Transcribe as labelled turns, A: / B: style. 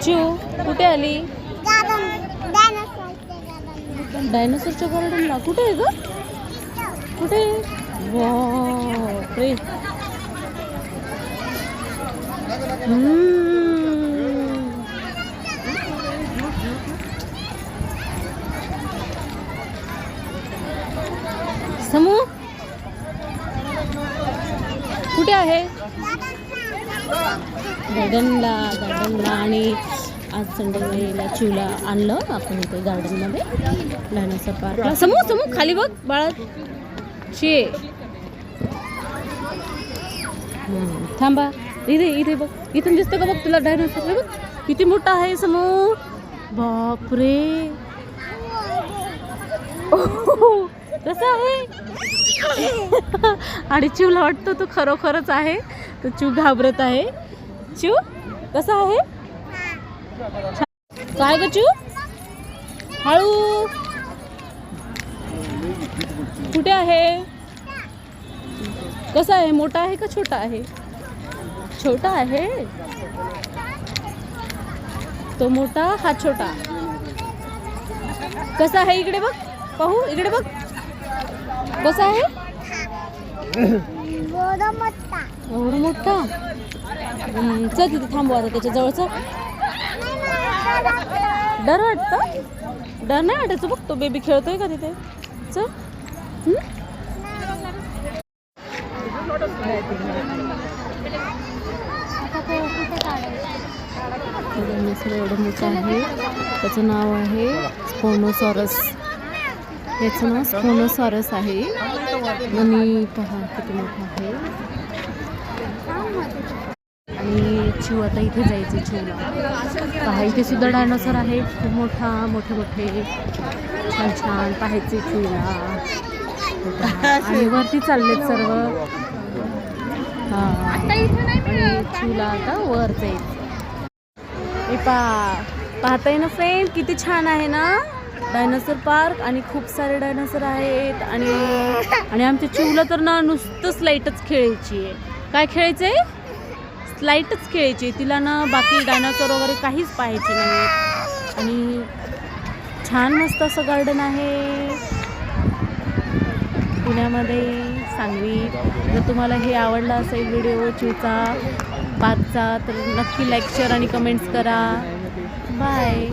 A: चिऊ कुठे आली? डायनासोरच्या गार्डनला. कुठे आहे ग? कुठे? बापरे. समू कुठे आहे? गार्डनला आणि आज संडेला चिवला आणलं आपण इथे गार्डनमध्ये डायनासोर पार्कला. समू खाली बघ बाळा. चे थांबा. इथे बघ. इथून दिसतं का बघ तुला डायनासोर? बघ किती मोठा आहे समू. बापरे. कसा आहे? आणि चिवला वाटतं तो खरोखरच आहे. तो चिव घाबरत आहे. चिव कसा आहे? काय ग चिव? हळू. कुठे आहे? कसा आहे? मोठा आहे का छोटा आहे? छोटा आहे. तो मोठा हा छोटा. कसा आहे? इकडे बघ. पाहू इकडे बघ. कसा आहे? एवढा मोठा. चल तिथे थांबू आता त्याच्या जवळचा. डर वाटतं? डर नाही वाटायचं. बघ तो बेबी खेळतोय का तिथे. चल. एवढं मोठं आहे. त्याचं नाव आहे स्पोनोसॉरस. याचं नाव स्पोनोसॉरस आहे. आणि पहा किती मोठं आहे. आणि चिव आता इथे जायचं. चिवला पहा इथे सुद्धा डायनासोर आहे. खूप मोठे छान पाहायचे चिवला. आणि वरती चाललेत सर्व. आणि चिवला आता वर जायचं. पाहताय ना फ्रेंड किती छान आहे ना डायनासोर पार्क. आणि खूप सारे डायनासोर आहेत. आणि आमच्या चिवला तर ना नुसतं स्लाईटच खेळायची आहे. काय खेळायचंय? स्लाईटच खेळायची. तिला ना बाकी डायनासोर वगैरे काहीच पाहायचे नाही. आणि छान मस्त असं गार्डन आहे पुण्यामध्ये, सांगलीत. जर तुम्हाला हे आवडला असेल व्हिडिओ चिवचा पार्कचा तर नक्की लाईक शेअर आणि कमेंट्स करा. बाय.